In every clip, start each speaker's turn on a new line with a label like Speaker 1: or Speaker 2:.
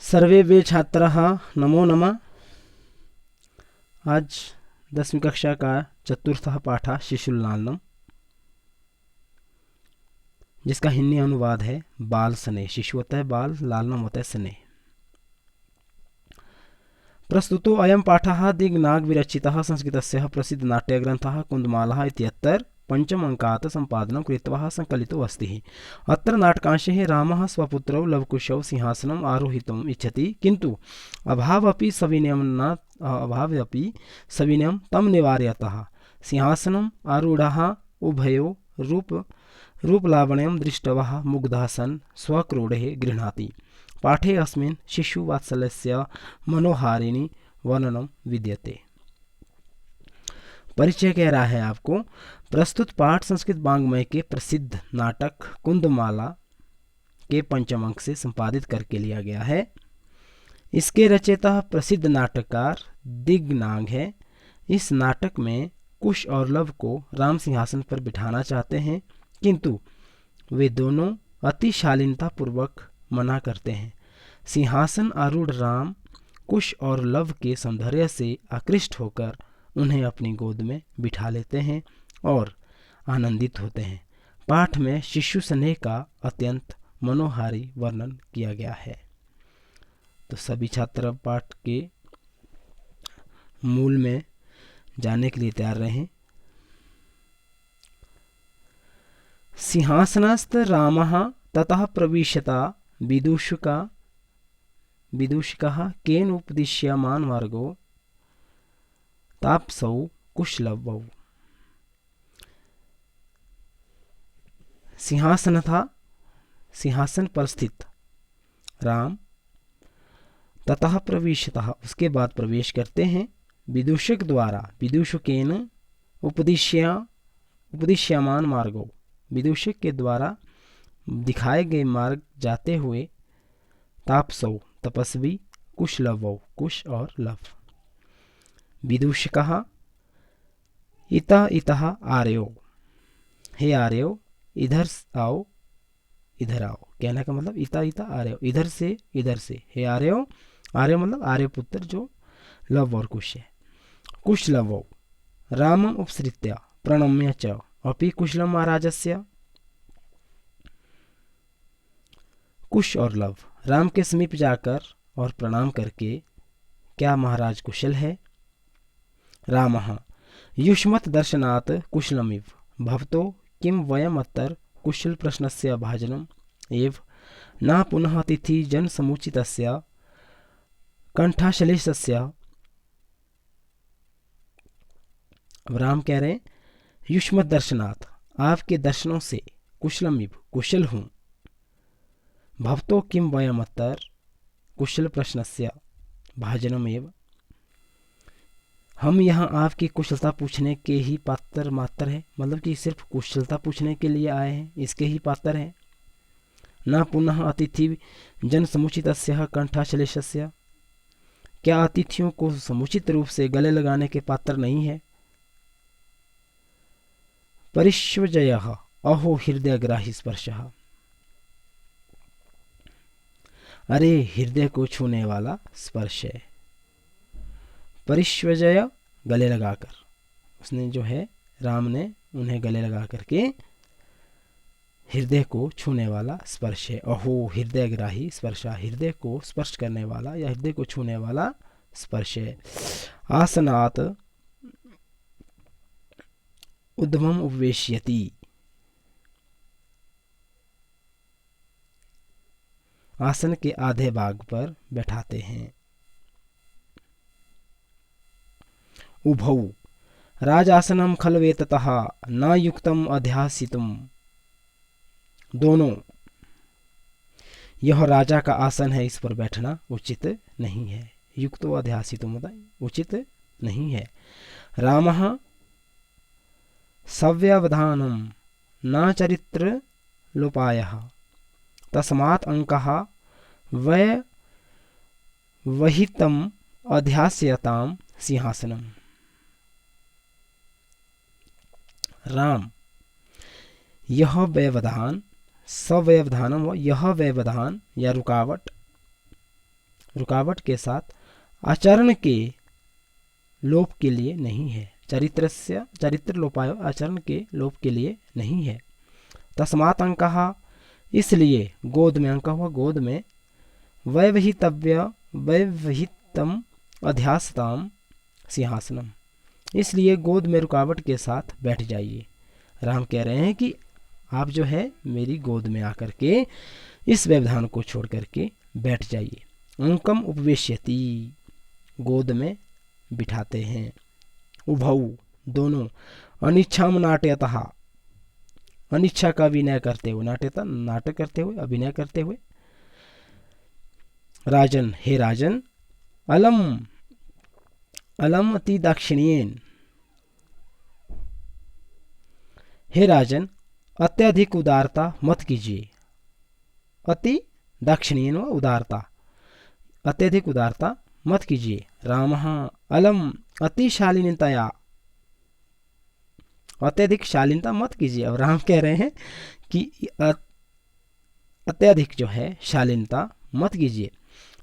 Speaker 1: सर्वेभ्य छात्राः नमो नमः। आज 10वीं कक्षा का चतुर्थः पाठः शिशुलालनम, जिसका हिंदी अनुवाद है बाल स्नेह। शिशु होता है बाल, लालनम होता है स्नेह। प्रस्तुतो अयं पाठः दिग्नाग विरचितः संस्कृतस्य प्रसिद्ध नाट्यग्रन्थः कुन्दमाला इत्यत्र पंचम अंकात् सम्पादनं कृत्वा संकलितो अस्ति। अत्र नाटकांशे रामः स्वपुत्रौ लवकुशौ सिंहासनम् आरोहितुम् इच्छति, किन्तु अभावपि सविनयं तं निवारयतः। सिंहासनम् आरूढः उभयो रूपलावण्यं दृष्ट्वा मुग्धः सन् स्वक्रोडे गृह्णाति। पाठे अस्मिन् शिशुवात्सल्यस्य मनोहारिणी वर्णनं विद्यते। परिचय कह रहा है आपको। प्रस्तुत पाठ संस्कृत वाङ्मय के प्रसिद्ध नाटक कुन्दमाला के पंचम अंक से संपादित करके लिया गया है। इसके रचयिता प्रसिद्ध नाटककार दिग्नाग है। इस नाटक में कुश और लव को राम सिंहासन पर बिठाना चाहते हैं, किंतु वे दोनों अति शालीनता पूर्वक मना करते हैं। सिंहासन आरूढ़ राम कुश और लव के सौंदर्य से आकृष्ट होकर उन्हें अपनी गोद में बिठा लेते हैं और आनंदित होते हैं। पाठ में शिशु स्नेह का अत्यंत मनोहारी वर्णन किया गया है। तो सभी छात्र पाठ के मूल में जाने के लिए तैयार रहें। सिंहासनस्थ रामः ततः प्रविशता विदूषकः केन उपदिश्यमान मार्गो तापसौ कुशलवौ। सिंहासन था, सिंहासन पर स्थित राम, ततः प्रविशतः उसके बाद प्रवेश करते हैं, विदूषक द्वारा विदूषकेन उपदिश्यमान मार्गो, विदूषक के द्वारा दिखाए गए मार्ग जाते हुए, तापसौ तपस्वी, कुशलवौ कुश और लव। विदूषकः इतः इतः आर्यो, हे आर्यो इधर आओ, इधर आओ। कहने का मतलब इता इता आर्यो, इधर से, हे आर्यो। आर्यो मतलब आर्यपुत्र जो लव और कुश है। कुशलवौ रामम उपसृत्य प्रणम्य च अपि कुशलम महाराजस्य। कुश और लव राम के समीप जाकर और प्रणाम करके, क्या महाराज कुशल है? रामः युष्मत् दर्शनात् कुशलमिव भवतो किं वयम् अत्र कुशल प्रश्नस्य भाजनम् एव न पुनः अतिथि जन समुचितस्य कंठाश्लेषस्य। अब राम कह रहे हैं, युष्मत् दर्शनात् आपके दर्शनों से, कुशलमिव कुशल हूँ, भवतो किं वयम् अत्र कुशल प्रश्नस्य भाजनम् एव हम यहाँ आपकी कुशलता पूछने के ही पात्र मात्र है, मतलब कि सिर्फ कुशलता पूछने के लिए आए हैं, इसके ही पात्र हैं। न पुनः अतिथि जन समुचितस्य कंठाश्लेषस्य, क्या अतिथियों को समुचित रूप से गले लगाने के पात्र नहीं है। परिष्वजयः अहो हृदयग्राही स्पर्शः, अरे हृदय को छूने वाला स्पर्श है। परिष्वजय गले लगाकर, उसने जो है राम ने उन्हें गले लगा करके हृदय को छूने वाला स्पर्श है। अहो हृदयग्राही स्पर्श, हृदय को स्पर्श करने वाला या हृदय को छूने वाला स्पर्श है। आसनात् उद्भम उपवेश्यति, आसन के आधे भाग पर बैठाते हैं। उभौ राजासनम खलवेततः न युक्तम अध्यासितुम, दोनों, यह राजा का आसन है, इस पर बैठना उचित नहीं है। युक्तो अध्यासितुम मतलब उचित नहीं है। रामः सव्यवधानम न चरित्र लोपायः तस्मात् अंकः वहितम अध्यास्यताम सिंहासनम। राम यह व्यवधान, सव्यवधानम, यह व्यवधान या रुकावट, रुकावट के साथ आचरण के लोप के लिए नहीं है। चरित्र लोपायो आचरण के लोप के लिए नहीं है। तस्मात् अंकः, इसलिए गोद में, अंक हुआ गोद में, वैवहितम अध्यासताम सिंहासनम, इसलिए गोद में रुकावट के साथ बैठ जाइए। राम कह रहे हैं कि आप जो है मेरी गोद में आकर के इस व्यवधान को छोड़ करके बैठ जाइए। अंकम उपवेश्यति, गोद में बिठाते हैं। उभौ, दोनों। अनिच्छाम नाट्यतः, अनिच्छा का अभिनय करते हुए, नाट्यता नाटक करते हुए, अभिनय करते हुए। राजन, हे राजन। अलम, अलम अति दाक्षिण्येन, हे राजन अत्यधिक उदारता मत कीजिए। अति दाक्षिण्येन उदारता, अत्यधिक उदारता मत कीजिए। रामः अलम अति शालीनतया, अत्यधिक शालीनता मत कीजिए। अब राम कह रहे हैं कि अत्यधिक जो है शालीनता मत कीजिए।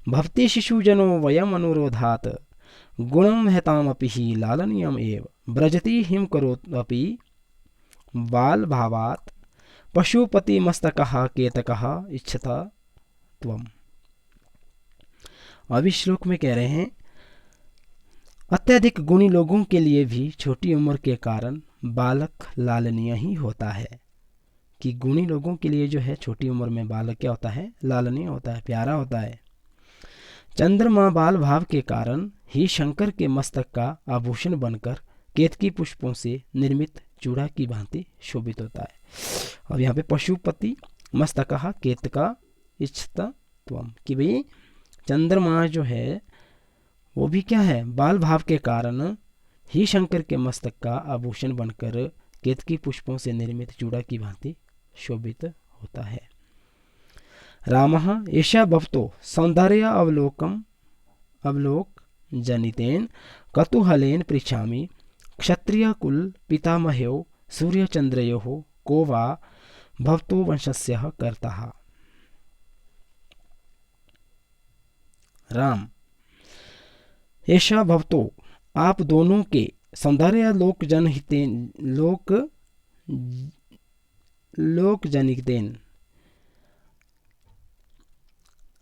Speaker 1: भवती शिशुजनो वयम अनुरोधात गुणम महतामपि ही लालनीयम एव ब्रजति हिम करोतपि बाल भावात पशुपति मस्तकः केतकः इच्छता त्वम। अब इस श्लोक में कह रहे हैं अत्यधिक गुणी लोगों के लिए भी छोटी उम्र के कारण बालक लालनीय ही होता है। कि गुणी लोगों के लिए जो है छोटी उम्र में बालक क्या होता है, लालनीय होता है, प्यारा होता है। चंद्रमा बाल भाव के कारण ही शंकर के मस्तक का आभूषण बनकर केतकी पुष्पों से निर्मित चूड़ा की भांति शोभित होता है। अब यहाँ पे पशुपति मस्तकः केतका इच्छता त्वम, कि भाई चंद्रमा जो है वो भी क्या है, बाल भाव के कारण ही शंकर के मस्तक का आभूषण बनकर केतकी पुष्पों से निर्मित चूड़ा की भांति शोभित होता है। रामः एषा भवतो सौंदर्य अवलोक जनितेन कतूहलेन पृच्छामि क्षत्रिय कुल पितामह्यो सूर्यचंद्रयोः को वा भवतो वंशस्य कर्ता। राम, ऐसा भवतो, आप दोनों के सौंदर्य लोक जनितेन,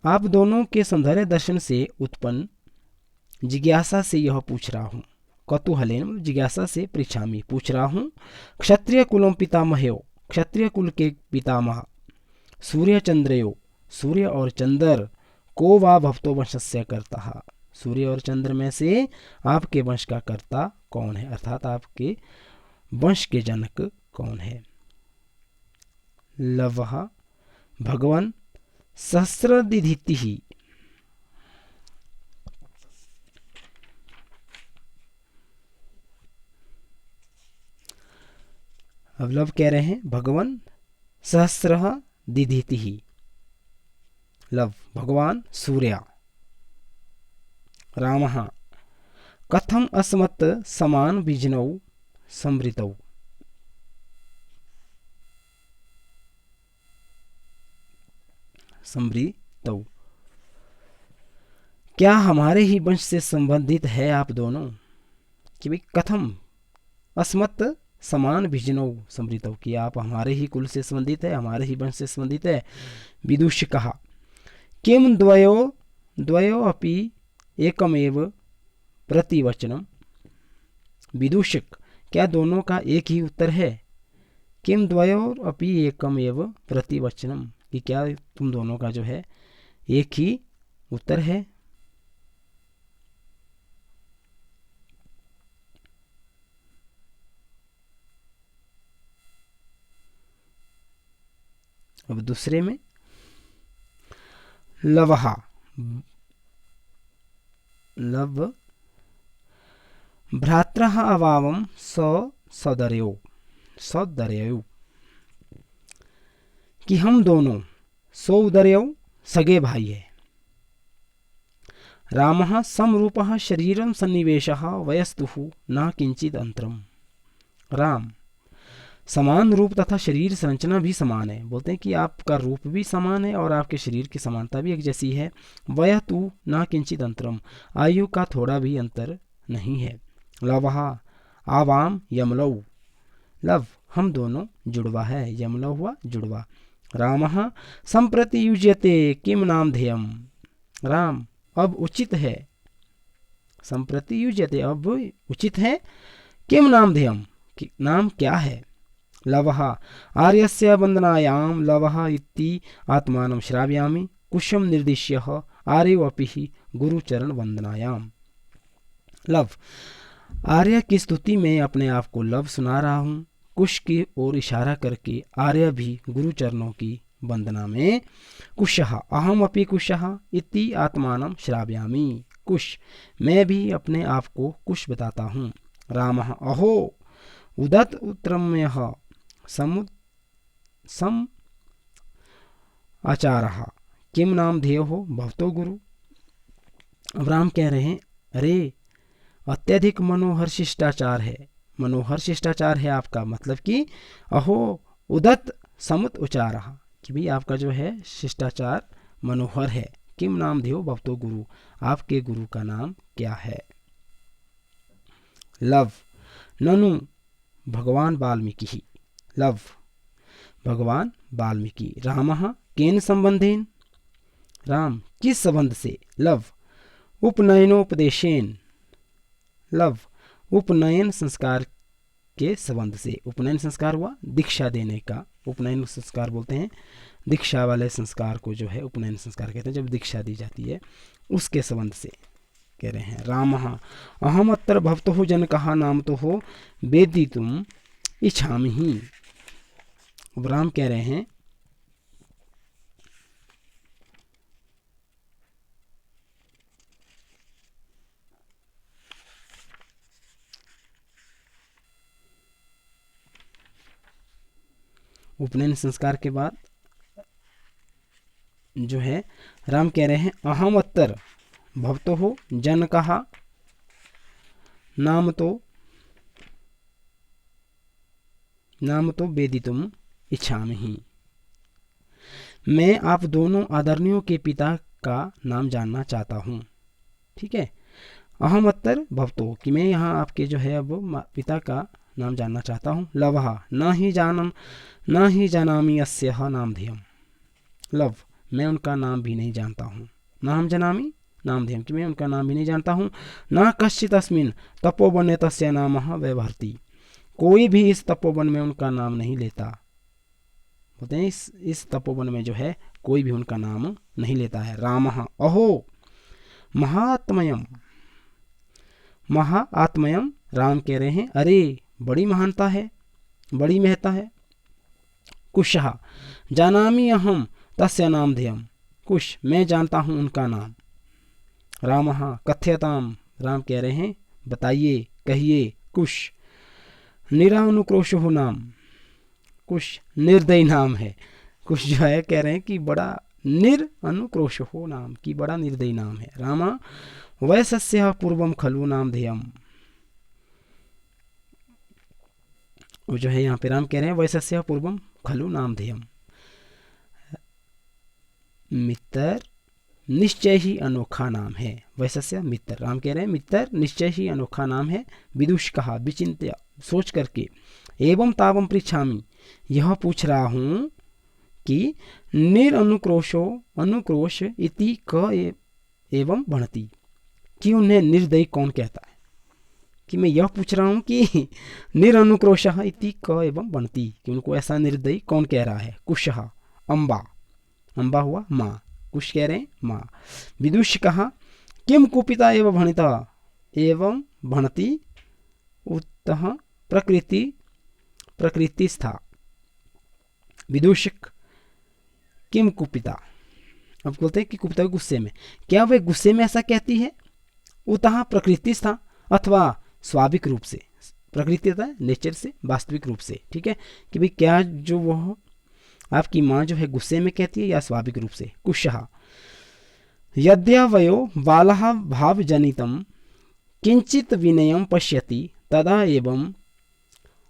Speaker 1: आप दोनों के सौंदर्य दर्शन से उत्पन्न जिज्ञासा से यह पूछ रहा हूँ। कतूहलेन जिज्ञासा से पृच्छामि पूछ रहा हूँ। क्षत्रिय कुलों पितामह्यो, क्षत्रिय कुल के पितामह, सूर्य चंद्रयो, सूर्य और चंद्र, को वा भवतो वंशस्य कर्ता, सूर्य और चंद्र में से आपके वंश का कर्ता कौन है, अर्थात आपके वंश के जनक कौन है। लवः भगवान सहस्रदिधिति ही, अब लव कह रहे हैं भगवान सहस्र दिधिति ही, लव भगवान सूर्य। रामः कथम अस्मत् समान बीजनौ समृतौ, समृतौ, क्या हमारे ही वंश से संबंधित है आप दोनों। कि भाई कथम अस्मत् समान बीजनौ समृतौ, कि आप हमारे ही कुल से संबंधित है, हमारे ही वंश से संबंधित है। विदुष कहा किम द्वयो अपि एकमेव प्रतिवचनम, विदूषक, क्या दोनों का एक ही उत्तर है। किम द्वयो अपि एकमेव प्रतिवचनम, कि क्या तुम दोनों का जो है एक ही उत्तर है। अब दूसरे में लवहा, लव भ्रात्रः अवावम सौदर्यो, सौदर्यो, कि हम दोनों सौदर्यो सगे भाई है। रामः समरूपः शरीरं सन्निवेशः वयस्तुः न किंचित अंतरम। राम समान रूप तथा शरीर संरचना भी समान है। बोलते हैं कि आपका रूप भी समान है और आपके शरीर की समानता भी एक जैसी है। वह तू न किंचित अंतरम, आयु का थोड़ा भी अंतर नहीं है। लवहा आवाम यमलौ, लव हम दोनों जुड़वा है, यमलौ हुआ जुड़वा। रामः संप्रति युज्यते किम नाम ध्येयम, राम अब उचित है, संप्रति युज्यते अब उचित है, किम नाम ध्येयम नाम क्या है। लवः आर्यस्य वंदनायां लवः इति आत्मानं श्रावयामि, कुशं निर्दिश्य आर्योऽपि गुरुचरण वंदनायां। लव आर्य की स्तुति में अपने आप को लव सुना रहा हूँ, कुश की ओर इशारा करके आर्य भी गुरुचरणों की वंदना में। कुशः अहम अपि कुशः इति आत्मानं श्रावयामि, कुश मैं भी अपने आप को कुश बताता हूँ। रामः अहो उदत उत्तरम्यः सम आचारः किम नाम ध्येय हो भवतो गुरु। अब राम कह रहे हैं अरे अत्यधिक मनोहर शिष्टाचार है, मनोहर शिष्टाचार है आपका, मतलब कि अहो उदत समुत उचारः कि भी आपका जो है शिष्टाचार मनोहर है। किम नाम ध्येयो भवतो गुरु, आपके गुरु का नाम क्या है। लव ननु भगवान वाल्मीकि, लव भगवान वाल्मीकि। रामः केन संबंधेन, राम किस संबंध से। लव उपनयनोपदेशेन, लव उपनयन संस्कार के संबंध से। उपनयन संस्कार हुआ दीक्षा देने का, उपनयन संस्कार बोलते हैं दीक्षा वाले संस्कार को जो है उपनयन संस्कार कहते हैं, जब दीक्षा दी जाती है उसके संबंध से कह रहे हैं। रामः अहम अत्र भवतोः जनकः नाम तो हो वेदितुम इच्छामि। अब राम कह रहे हैं उपनयन संस्कार के बाद जो है राम कह रहे हैं अहम अत्तर भवतोः जनकः नाम तो वेदितुम इच्छामि, मैं आप दोनों आदरणीयों के पिता का नाम जानना चाहता हूँ। ठीक है, अहम अत्तर भवतो कि मैं यहाँ आपके जो है अब पिता का नाम जानना चाहता हूँ। लवः न ही जानामि अस्यः नाम ध्येयम, लव मैं उनका नाम भी नहीं जानता हूँ। नाम जानामि नाम ध्येयम कि मैं उनका नाम भी नहीं जानता हूँ। न कश्चित् अस्मिन् तपोवने तस्य नामः व्यवहरति, कोई भी इस तपोवन में उनका नाम नहीं लेता। बोलते हैं इस तपोवन में जो है कोई भी उनका नाम नहीं लेता है। रामः अहो महात्मयम, महाआत्मयम, राम कह रहे हैं अरे बड़ी महानता है, बड़ी महत्ता है। कुशः जानामि अहम तस्य नाम ध्येयम, कुश मैं जानता हूँ उनका नाम। रामः कथ्यताम, राम कह रहे हैं बताइए कहिए। कुश निरानुक्रोशो नाम, कुश निर्दयी नाम है। कुश जो है कह रहे हैं कि बड़ा निरानुक्रोशो नाम की बड़ा निर्दयी नाम है। रामा वैसस्यः पूर्वम खलु नाम ध्येयम, वो जो है यहाँ पे राम कह रहे हैं वैसस्यः पूर्वम खलु नाम ध्येयम, मित्र निश्चय ही अनोखा नाम है। वैसस्य मित्र, राम कह रहे हैं मित्र निश्चय ही अनोखा नाम है। विदुष कहा विचिंत्य सोच करके, एवं तावम पृच्छामि यह पूछ रहा हूँ कि निरनुक्रोशो अनुक्रोश इति क एवं भणति, कि उन्हें निर्दयी कौन कहता है। कि मैं यह पूछ रहा हूँ कि निरनुक्रोशः इति क एवं भणति, कि उनको ऐसा निर्दयी कौन कह रहा है। कुशः अम्बा, अम्बा हुआ माँ, कुश कह रहे हैं माँ। विदुष कहा किम कुपिता एवं भणिता एवं भणति उत्तः प्रकृति स्था। विदूषक किम कुपिता, अब बोलते हैं कि कुपिता गुस्से में, क्या वे गुस्से में ऐसा कहती है। उतः प्रकृति स्था, अथवा स्वाभाविक रूप से, प्रकृति था नेचर से, वास्तविक रूप से। ठीक है, कि भाई क्या जो वो आपकी माँ जो है गुस्से में कहती है या स्वाभाविक रूप से। कुशः यद्यवयो बालः भावजनितं किंचित विनयं पश्यति तदा एवं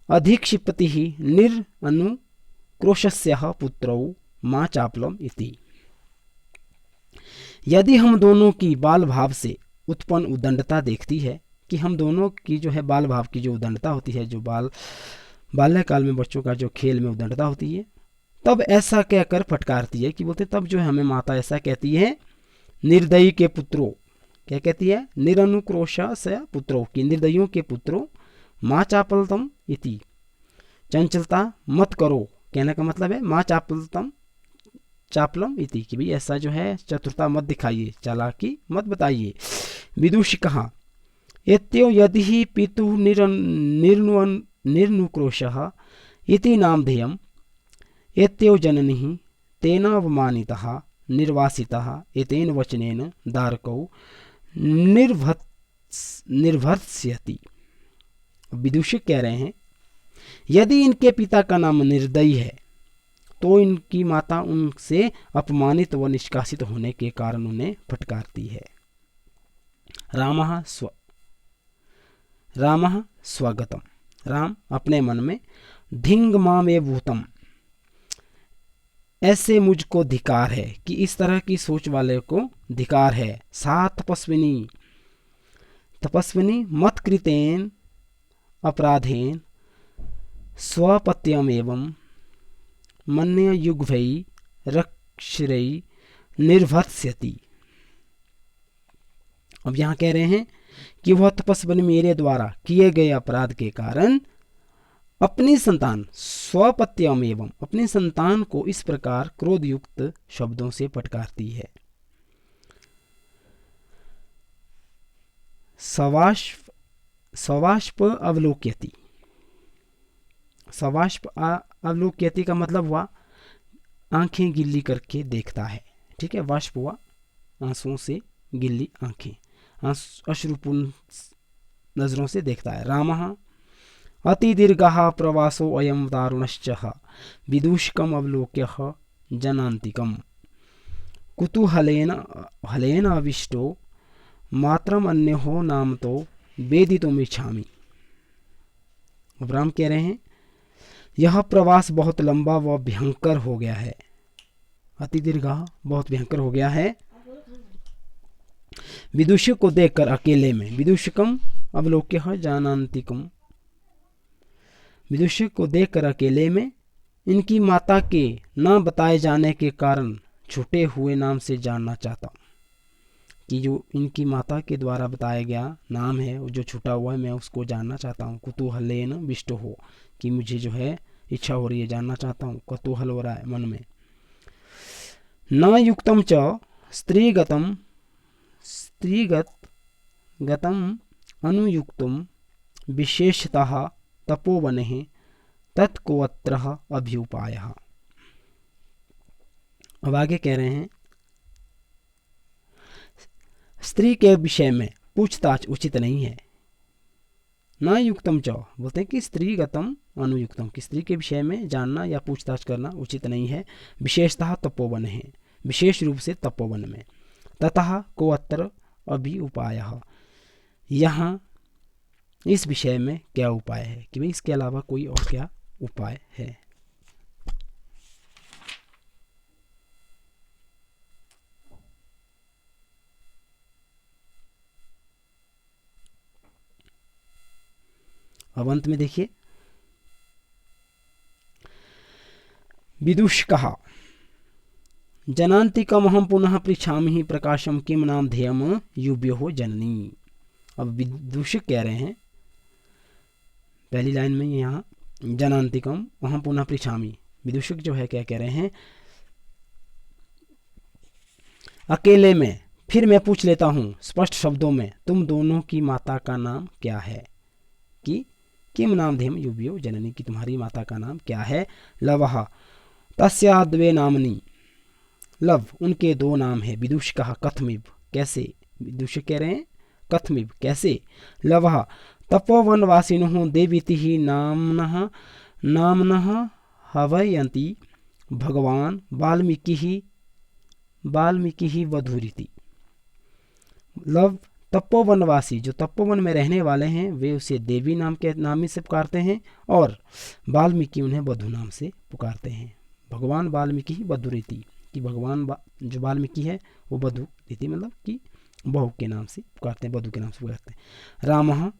Speaker 1: अधिक्षिपति निर्अनुक्रोशस्य पुत्रौ मां चापलम इति। यदि हम दोनों की बाल भाव से उत्पन्न उदंडता देखती है कि हम दोनों की जो है बाल भाव की जो उदंडता होती है, जो बाल्यकाल में बच्चों का जो खेल में उदंडता होती है, तब ऐसा कहकर फटकारती है कि बोलते तब जो है हमें माता ऐसा कहती है, निर्दयी के पुत्रों, क्या कहती है, निरनुक्रोशस्य पुत्रों की निर्दयियों के पुत्रों मां चापलतम इति। चंचलता मत करो, कहने का मतलब है मां चापलम इति कि भाई ऐसा जो है चतुरता मत दिखाइए, चालाकी मत बताइए। विदुषी कहा एत्यो यदि ही पितुः निर्नुक्रोशः इति नामधेयम् एत्यो जननी तेनावमानितः निर्वासितः एतेन वचनेन दारकौ निर्भत्स्यति। विदूषक कह रहे हैं यदि इनके पिता का नाम निर्दयी है तो इनकी माता उनसे अपमानित व निष्कासित होने के कारण उन्हें फटकारती है। रामः स्वगतम, राम अपने मन में, धिंग मामे भूतम, ऐसे मुझको धिकार है कि इस तरह की सोच वाले को धिकार है। सा तपस्विनी मत कृतेन अपराधेन स्वपत्यम एवं मन्य युग्भै रक्षरै निर्भत्स्यति। अब यहाँ कह रहे हैं कि वह तपस्विनी मेरे द्वारा किए गए अपराध के कारण अपनी संतान स्वपत्यम एवं अपनी संतान को इस प्रकार क्रोधयुक्त शब्दों से फटकारती है। सवाष्प अवलोक्यति, सवाष्प अवलोक्यति का मतलब हुआ आंखें गिल्ली करके देखता है, ठीक है। वाष्प हुआ आंसुओं से गिल्ली आंखें, अश्रुपूर्ण नजरों से देखता है। रामः अति दीर्घः प्रवासो अयं दारुणश्च विदूषकम् अवलोक्य जनान्तिकम् कुतूहलेन अविष्टो मात्रम अन्यो नाम तो वेदितुमिच्छामि। अब राम कह रहे हैं यह प्रवास बहुत लंबा व भयंकर हो गया है। अति दीर्घ बहुत भयंकर हो गया है। विदूषक को देखकर अकेले में, विदूषकम अवलोक्य जानान्तिकम, विदूषक को देखकर अकेले में इनकी माता के न बताए जाने के कारण छूटे हुए नाम से जानना चाहता हूँ कि जो इनकी माता के द्वारा बताया गया नाम है वो जो छूटा हुआ है मैं उसको जानना चाहता हूँ। कुतूहलेन विष्ट हो कि मुझे जो है इच्छा हो रही है, जानना चाहता हूँ, कुतूहल हो रहा है मन में। न युक्तम च स्त्रीगतम अनुयुक्तम विशेषतः तपोवने तत्कोऽत्र अभ्युपायः। अब आगे कह रहे हैं स्त्री के विषय में पूछताछ उचित नहीं है। न युक्तम च बोलते हैं कि स्त्रीगतम अनुयुक्तम, कि स्त्री के विषय में जानना या पूछताछ करना उचित नहीं है। विशेषतः तपोवन है, विशेष रूप से तपोवन में। ततः कोऽत्र अभि उपायः, यहाँ इस विषय में क्या उपाय है, कि भाई इसके अलावा कोई और क्या उपाय है। अब अंत में देखिए विदूषकः जनान्तिकमहं पुनः पृच्छामि प्रकाशम किम नाम ध्येयम युभ्यो जननी। अब विदूषक कह रहे हैं पहली लाइन में यहाँ जनान्तिकम अहम पुनः पृच्छामि, विदूषक जो है क्या कह रहे हैं अकेले में फिर मैं पूछ लेता हूँ स्पष्ट शब्दों में तुम दोनों की माता का नाम क्या है, कि किम नाम ध्येयम युभ्यो जननी, की तुम्हारी माता का नाम क्या है। लवः तस्या द्वे नामनी, लव उनके दो नाम है। विदूषकः कथमिव, कैसे, विदूषक कह रहे हैं कथमिव कैसे। लवः तपोवनवासिनोः देवीतिः नाम्नः हवयन्ति भगवान वाल्मीकिः वधूरिति। लव तपोवनवासी जो तपोवन में रहने वाले हैं वे उसे देवी नाम से पुकारते हैं, और वाल्मीकि उन्हें बधु नाम से पुकारते हैं। भगवान वाल्मीकि ही बधु रीति कि जो वाल्मीकि है वो बधु रीति मतलब कि बहू के नाम से पुकारते हैं, बधु के नाम से पुकारते हैं। रामः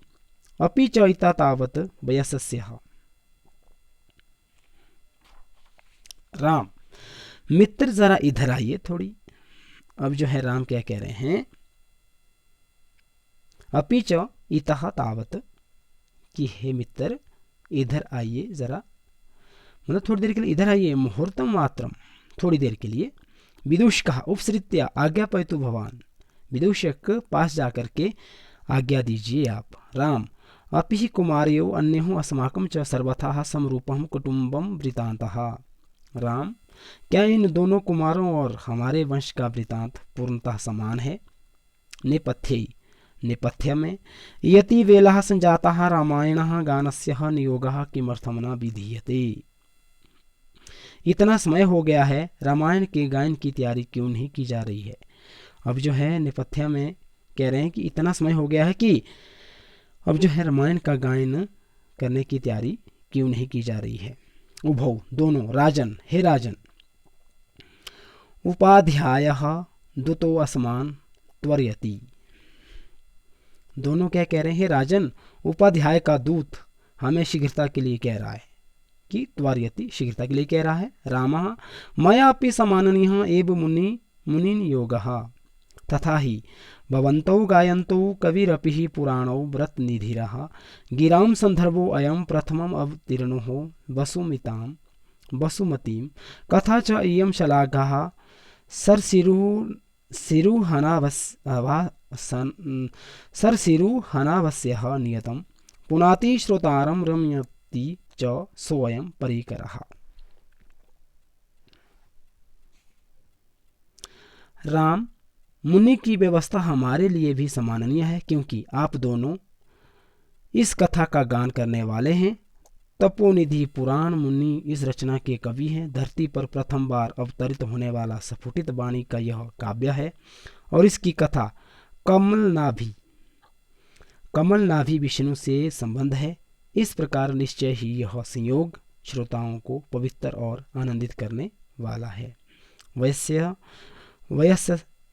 Speaker 1: अपि च इता तावत् वयस्यः। राम मित्र जरा इधर आइए थोड़ी। अब जो है राम क्या कह रहे हैं, अपि च इतः तावत् कि हे मित्र इधर आइए जरा, मतलब थोड़ी देर के लिए इधर आइए, मुहूर्तम मात्रम थोड़ी देर के लिए। विदूषकः उपसृत्य आज्ञापयतु भवान, विदूषक पास जाकर के आज्ञा दीजिए आप। राम अपि हि कुमार्यो अन्योः अस्माकं च सर्वथा समरूपं कुटुम्बं वृतान्तः। राम क्या इन दोनों कुमारों और हमारे वंश का वृतांत पूर्णतः समान है। नेपथ्य में यति वेलः संजातः रामायणः गानस्य नियोगः किमर्थं न विधीयते। इतना समय हो गया है, रामायण के गायन की तैयारी क्यों नहीं की जा रही है। अब जो है नेपथ्य में कह रहे हैं कि इतना समय हो गया है कि अब जो है रामायण का गायन करने की तैयारी क्यों नहीं की जा रही है। उभौ दोनों, राजन हे राजन, उपाध्यायः दुतो अस्मान् त्वरयति। दोनों क्या कह रहे हैं, हे राजन उपाध्याय का दूत हमें शीघ्रता के लिए कह रहा है कि त्वरयति शीघ्रता के लिए कह रहा है। रामः मयापि समाननीयः एव मुनिन् योगः तथा ही भवन्तौ गायन्तौ कविरपि पुराणौ व्रतनिधिरः गिरां सन्दर्भो अयं प्रथमम् अवतीर्णो वसुमतीं कथा च इयं शलाघः सरसिरुहनावस्यः नियतं पुनाति श्रोतारं रमयति च सोऽयं परिकरः। राम मुनि की व्यवस्था हमारे लिए भी सम्माननीय है, क्योंकि आप दोनों इस कथा का गान करने वाले हैं। तपोनिधि पुराण मुनि इस रचना के कवि हैं। धरती पर प्रथम बार अवतरित होने वाला स्फुटित वाणी का यह काव्य है, और इसकी कथा कमलनाभि विष्णु से संबंध है। इस प्रकार निश्चय ही यह संयोग श्रोताओं को पवित्र और आनंदित करने वाला है।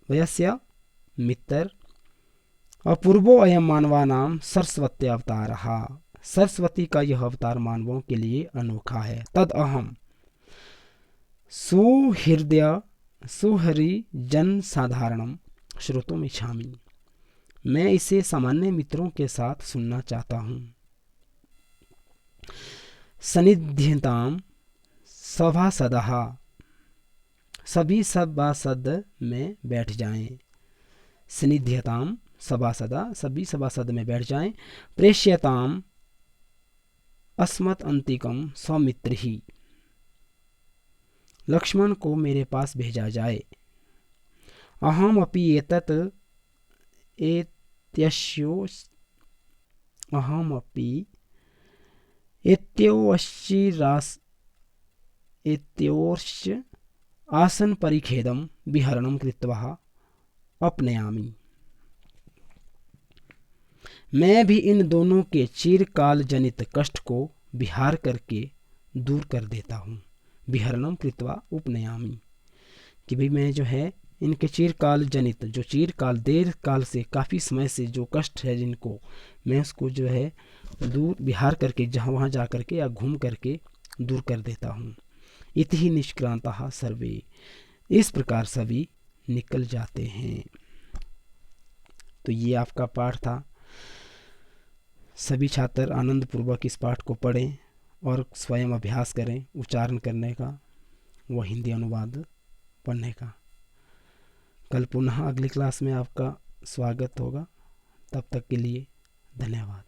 Speaker 1: वयस्य मित्र अपूर्वो अयम मानवानां सरस्वती अवतारः। सरस्वती का यह अवतार मानवों के लिए अनोखा है। तद अहम सुहृदय जन साधारणम श्रोतुमिच्छामि। मैं इसे सामान्य मित्रों के साथ सुनना चाहता हूँ। सनिध्यताम सभासदः, सभी सभासद में बैठ जाएं। सनिध्यताम सभासदा, सभी सभासद में बैठ जाएं। प्रेष्यताम अस्मत् अंतिकम सौमित्र ही, लक्ष्मण को मेरे पास भेजा जाए। अहम अपि एत्योश्च आसन परिखेदम विहरणम कृत्वा अपनयामि। मैं भी इन दोनों के चिरकाल जनित कष्ट को विहार करके दूर कर देता हूँ। विहरणम कृत्वा उपनयामि कि भाई मैं जो है इनके चिरकाल जनित, जो चिरकाल देर काल से काफ़ी समय से जो कष्ट है जिनको, मैं उसको जो है दूर विहार करके जहाँ वहाँ जा करके या घूम करके दूर कर देता हूँ। इति निष्क्रांतः सर्वे, इस प्रकार सभी निकल जाते हैं। तो ये आपका पाठ था। सभी छात्र आनंद पूर्वक इस पाठ को पढ़ें और स्वयं अभ्यास करें उच्चारण करने का व हिंदी अनुवाद पढ़ने का। कल पुनः अगली क्लास में आपका स्वागत होगा। तब तक के लिए धन्यवाद।